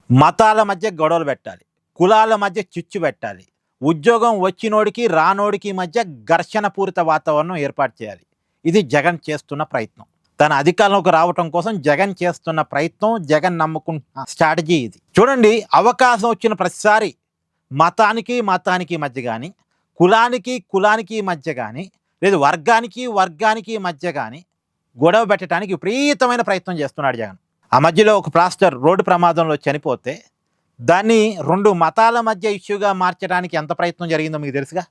మతాల మధ్య గొడవలు పెట్టాలి, కులాల మధ్య చిచ్చు పెట్టాలి, ఉద్యోగం వచ్చినోడికి రానోడికి మధ్య ఘర్షణ పూరిత వాతావరణం ఏర్పాటు చేయాలి. ఇది జగన్ చేస్తున్న ప్రయత్నం. తన అధికారంలోకి రావటం కోసం జగన్ చేస్తున్న ప్రయత్నం, జగన్ నమ్ముకున్న స్ట్రాటజీ ఇది. చూడండి, అవకాశం వచ్చిన ప్రతిసారి మతానికి మధ్య కానీ, కులానికి మధ్య కానీ, లేదు వర్గానికి మధ్య కానీ గొడవ పెట్టడానికి విపరీతమైన ప్రయత్నం చేస్తున్నాడు జగన్. ఆ మధ్యలో ఒక పాస్టర్ రోడ్డు ప్రమాదంలో చనిపోతే దాన్ని 2 మతాల మధ్య ఇష్యూగా మార్చడానికి ఎంత ప్రయత్నం జరిగిందో మీకు తెలుసుగా.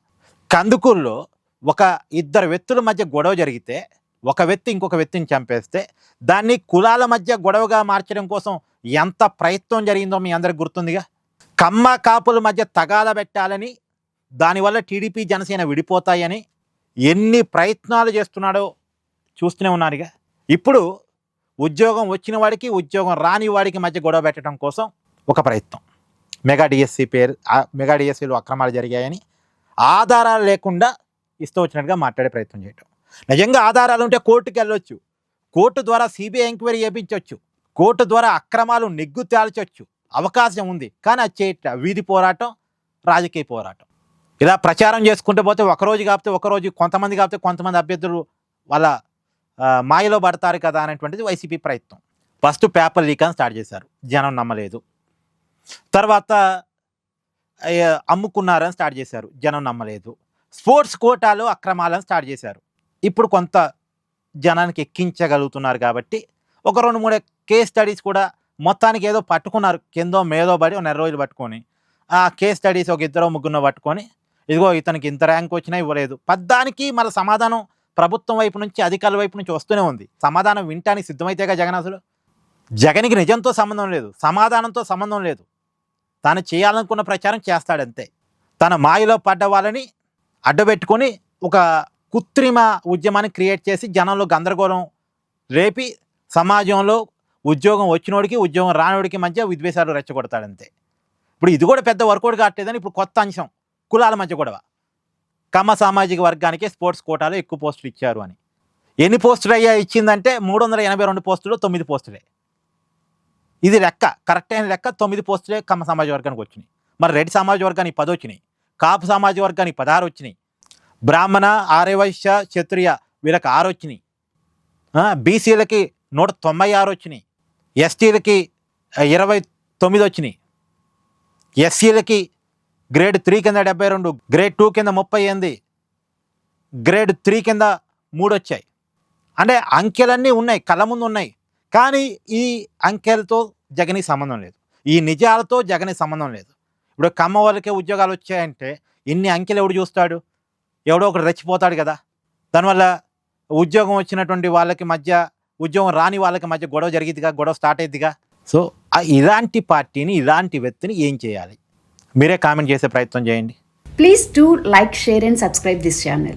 కందుకూరులో ఒక 2 వ్యక్తుల మధ్య గొడవ జరిగితే ఒక వ్యక్తి ఇంకొక వ్యక్తిని చంపేస్తే దాన్ని కులాల మధ్య గొడవగా మార్చడం కోసం ఎంత ప్రయత్నం జరిగిందో మీ అందరికి గుర్తుందిగా. కమ్మ కాపుల మధ్య తగాద పెట్టాలని, దానివల్ల టీడీపీ జనసేన విడిపోతాయని ఎన్ని ప్రయత్నాలు చేస్తున్నాడో చూస్తూనే ఉన్నారుగా. ఇప్పుడు ఉద్యోగం వచ్చిన వాడికి ఉద్యోగం రాని వాడికి మధ్య గొడవ పెట్టడం కోసం ఒక ప్రయత్నం. మెగా డిఎస్సీలో అక్రమాలు జరిగాయని ఆధారాలు లేకుండా ఇష్టం వచ్చినట్టుగా మాట్లాడే ప్రయత్నం చేయటం. నిజంగా ఆధారాలు ఉంటే కోర్టుకి వెళ్ళొచ్చు, కోర్టు ద్వారా సిబిఐ ఎంక్వైరీ చేయించవచ్చు, కోర్టు ద్వారా అక్రమాలు నెగ్గు తేల్చవచ్చు, అవకాశం ఉంది. కానీ అది చేయట వీధి పోరాటం, రాజకీయ పోరాటం. ఇలా ప్రచారం చేసుకుంటూ పోతే ఒకరోజు కాకపోతే ఒకరోజు, కొంతమంది కాకపోతే కొంతమంది అభ్యర్థులు వాళ్ళ మాయలో పడతారు కదా అనేటువంటిది వైసీపీ ప్రయత్నం. ఫస్ట్ పేపర్ లీక్ అని స్టార్ట్ చేశారు, జనం నమ్మలేదు. తర్వాత అమ్ముకున్నారని స్టార్ట్ చేశారు, జనం నమ్మలేదు. స్పోర్ట్స్ కోటాలో అక్రమాలను స్టార్ట్ చేశారు. ఇప్పుడు కొంత జనానికి ఎక్కించగలుగుతున్నారు కాబట్టి ఒక 2-3 కేస్ స్టడీస్ కూడా మొత్తానికి ఏదో పట్టుకున్నారు, కిందో మేదో పడి 1 నెల రోజులు పట్టుకొని ఆ కేస్ స్టడీస్ ఒక 2-3 పట్టుకొని ఇదిగో ఇతనికి ఇంత ర్యాంక్ వచ్చినా ఇవ్వలేదు. పద్దానికి మళ్ళీ సమాధానం ప్రభుత్వం వైపు నుంచి, అధికారుల వైపు నుంచి వస్తూనే ఉంది. సమాధానం వినటానికి సిద్ధమైతేగా జగన్. అసలు జగన్కి నిజంతో సంబంధం లేదు, సమాధానంతో సంబంధం లేదు. తాను చేయాలనుకున్న ప్రచారం చేస్తాడంతే. తన మాయలో పడ్డ వాళ్ళని అడ్డబెట్టుకొని ఒక కృత్రిమ ఉద్యమాన్ని క్రియేట్ చేసి జనంలో గందరగోళం రేపి సమాజంలో ఉద్యోగం వచ్చినోడికి ఉద్యోగం రానోడికి మధ్య విద్వేషాలు రెచ్చగొడతాడంతే. ఇప్పుడు ఇది కూడా పెద్ద వర్కౌట్ కావట్లేదని ఇప్పుడు కొత్త అంశం, కులాల మధ్య గొడవ. కమ్మ సామాజిక వర్గానికి స్పోర్ట్స్ కోటాలో ఎక్కువ పోస్టులు ఇచ్చారు అని. ఎన్ని పోస్టులు అయ్యా ఇచ్చిందంటే 382 పోస్టులు, 9 పోస్టులే. ఇది లెక్క, కరెక్ట్ అయిన లెక్క. 9 పోస్టులే కమ్మ సమాజ వర్గానికి వచ్చినాయి. మరి రెడ్డి సమాజ వర్గానికి 10 వచ్చినాయి, కాపు సమాజ వర్గానికి 16 వచ్చినాయి, బ్రాహ్మణ, ఆర్యవైశ్య, క్షత్రియ వీళ్ళకి 6 వచ్చినాయి, బీసీలకి 196 వచ్చినాయి, ఎస్టీలకి 29 వచ్చినాయి, ఎస్సీలకి గ్రేడ్ 3 కింద 72, గ్రేడ్ 2 కింద 38, గ్రేడ్ 3 కింద 3 వచ్చాయి. అంటే అంకెలన్నీ ఉన్నాయి, కళ్ళ ముందు ఉన్నాయి. కానీ ఈ అంకెలతో జగన్కి సంబంధం లేదు, ఈ నిజాలతో జగన్కి సంబంధం లేదు. ఇప్పుడు కమ్మ వాళ్ళకే ఉద్యోగాలు వచ్చాయంటే ఇన్ని అంకెలు ఎవడు చూస్తాడు? ఎవడో ఒకడు రెచ్చిపోతాడు కదా. దానివల్ల ఉద్యోగం వచ్చినటువంటి వాళ్ళకి మధ్య, ఉద్యోగం రాని వాళ్ళకి మధ్య గొడవ జరిగిద్దిగా, గొడవ స్టార్ట్ అయ్యిద్దిగా. సో ఇలాంటి పార్టీని, ఇలాంటి వ్యక్తిని ఏం చేయాలి? మీరే కామెంట్ చేసే ప్రయత్నం చేయండి. Please do like, share and subscribe this channel.